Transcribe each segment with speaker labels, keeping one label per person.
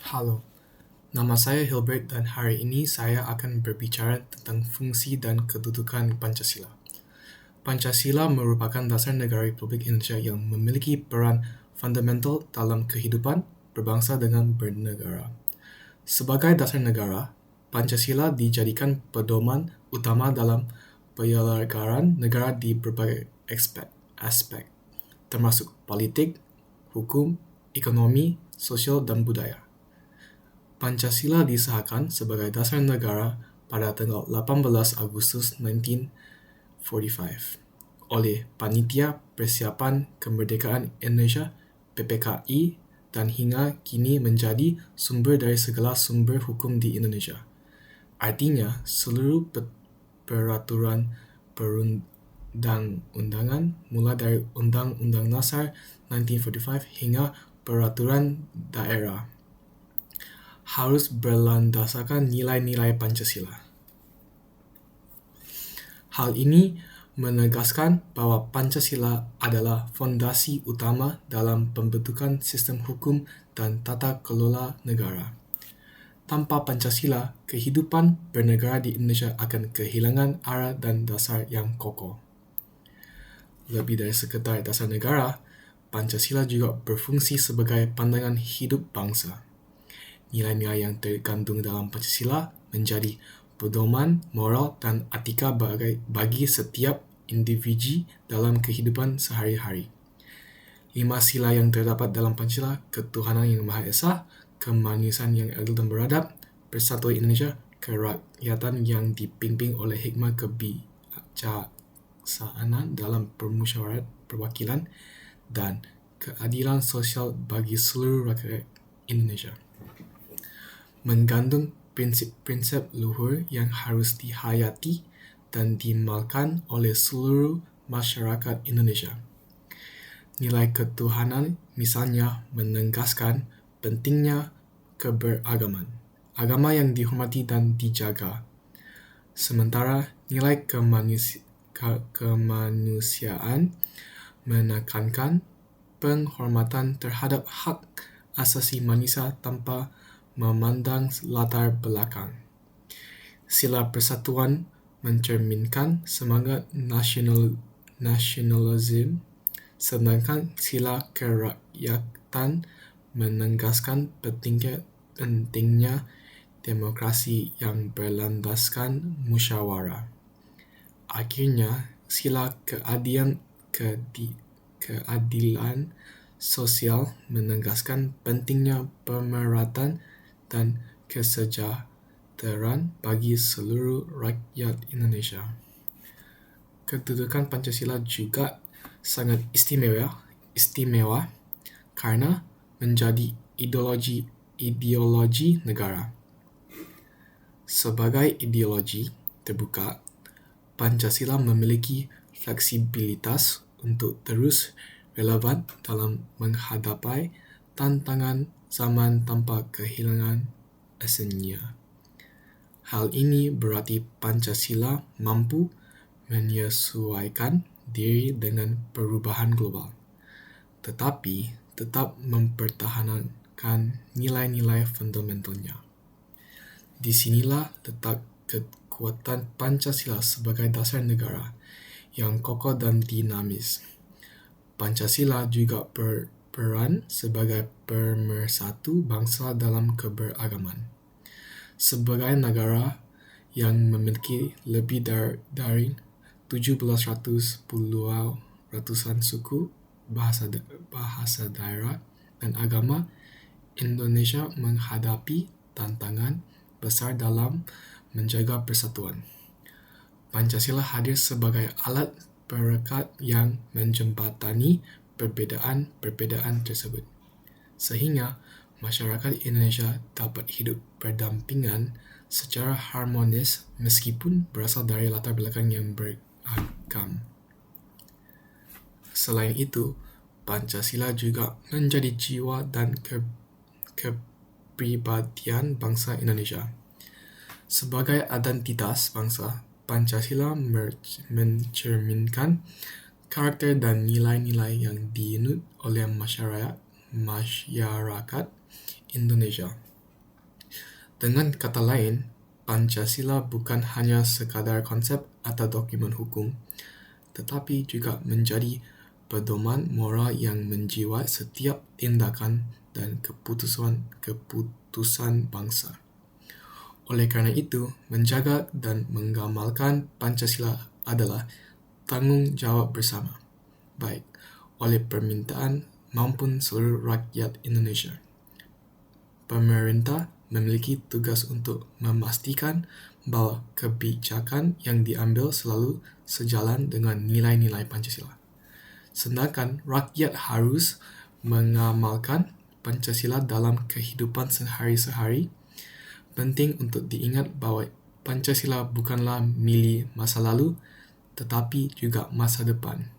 Speaker 1: Halo, nama saya Hilbert dan hari ini saya akan berbicara tentang fungsi dan kedudukan Pancasila. Pancasila merupakan dasar negara Republik Indonesia yang memiliki peran fundamental dalam kehidupan berbangsa dan bernegara. Sebagai dasar negara, Pancasila dijadikan pedoman utama dalam penyelenggaraan negara di berbagai aspek, termasuk politik, hukum, ekonomi, sosial, dan budaya. Pancasila disahkan sebagai dasar negara pada tanggal 18 Agustus 1945 oleh Panitia Persiapan Kemerdekaan Indonesia (PPKI) dan hingga kini menjadi sumber dari segala sumber hukum di Indonesia. Artinya, seluruh peraturan perundang-undangan mulai dari Undang-Undang Dasar 1945 hingga peraturan daerah harus berlandaskan nilai-nilai Pancasila. Hal ini menegaskan bahwa Pancasila adalah fondasi utama dalam pembentukan sistem hukum dan tata kelola negara. Tanpa Pancasila, kehidupan bernegara di Indonesia akan kehilangan arah dan dasar yang kokoh. Lebih dari sekedar dasar negara, Pancasila juga berfungsi sebagai pandangan hidup bangsa. Nilai-nilai yang terkandung dalam Pancasila menjadi pedoman moral dan etika bagi setiap individu dalam kehidupan sehari-hari. 5 sila yang terdapat dalam Pancasila: ketuhanan yang Maha Esa, kemanusiaan yang adil dan beradab, persatuan Indonesia, kerakyatan yang dipimpin oleh hikmah kebijaksanaan dalam permusyawaratan perwakilan, dan keadilan sosial bagi seluruh rakyat Indonesia. Mengandung prinsip-prinsip luhur yang harus dihayati dan diamalkan oleh seluruh masyarakat Indonesia. Nilai ketuhanan misalnya menegaskan pentingnya keberagaman, agama yang dihormati dan dijaga. Sementara nilai kemanusiaan menekankan penghormatan terhadap hak asasi manusia tanpa memandang latar belakang. Sila persatuan mencerminkan semangat nasionalisme, sedangkan sila kerakyatan menegaskan pentingnya demokrasi yang berlandaskan musyawarah. Akhirnya, sila keadilan sosial menegaskan pentingnya pemerataan dan kesejahteraan bagi seluruh rakyat Indonesia. Kedudukan Pancasila juga sangat istimewa karena menjadi ideologi negara. Sebagai ideologi terbuka, Pancasila memiliki fleksibilitas untuk terus relevan dalam menghadapi tantangan zaman tanpa kehilangan esennya. Hal ini berarti Pancasila mampu menyesuaikan diri dengan perubahan global, tetapi tetap mempertahankan nilai-nilai fundamentalnya. Disinilah letak kekuatan Pancasila sebagai dasar negara yang kokoh dan dinamis. Pancasila juga berperan sebagai pemersatu bangsa dalam keberagaman. Sebagai negara yang memiliki lebih dari 1,700 suku, bahasa daerah, dan agama, Indonesia menghadapi tantangan besar dalam menjaga persatuan. Pancasila hadir sebagai alat perekat yang menjembatani perbedaan tersebut, sehingga masyarakat Indonesia dapat hidup berdampingan secara harmonis meskipun berasal dari latar belakang yang beragam. Selain itu, Pancasila juga menjadi jiwa dan kepribadian bangsa Indonesia. Sebagai identitas bangsa, Pancasila mencerminkan karakter dan nilai-nilai yang dianut oleh masyarakat Indonesia. Dengan kata lain, Pancasila bukan hanya sekadar konsep atau dokumen hukum, tetapi juga menjadi pedoman moral yang menjiwai setiap tindakan dan keputusan bangsa. Oleh kerana itu, menjaga dan mengamalkan Pancasila adalah tanggungjawab bersama, baik oleh permintaan maupun seluruh rakyat Indonesia. Pemerintah memiliki tugas untuk memastikan bahawa kebijakan yang diambil selalu sejalan dengan nilai-nilai Pancasila. Sedangkan rakyat harus mengamalkan Pancasila dalam kehidupan sehari-hari. Penting untuk diingat bahawa Pancasila bukanlah milik masa lalu, tetapi juga masa depan.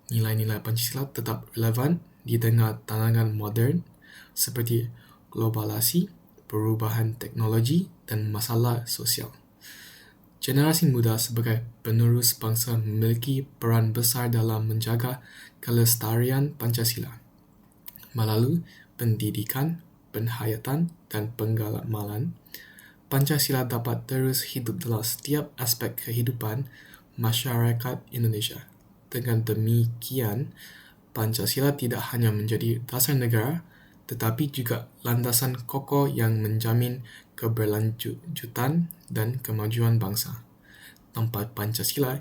Speaker 1: Nilai-nilai Pancasila tetap relevan di tengah tantangan moden seperti globalisasi, perubahan teknologi dan masalah sosial. Generasi muda sebagai penerus bangsa memiliki peran besar dalam menjaga kelestarian Pancasila melalui pendidikan, penghayatan dan penggamalan. Pancasila dapat terus hidup dalam setiap aspek kehidupan masyarakat Indonesia. Dengan demikian, Pancasila tidak hanya menjadi dasar negara, tetapi juga landasan kokoh yang menjamin keberlanjutan dan kemajuan bangsa. Tanpa Pancasila,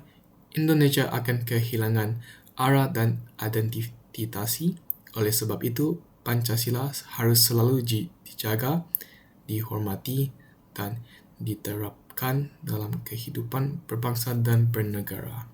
Speaker 1: Indonesia akan kehilangan arah dan identitasi. Oleh sebab itu, Pancasila harus selalu dijaga, dihormati, dan diterapkan dalam kehidupan berbangsa dan bernegara.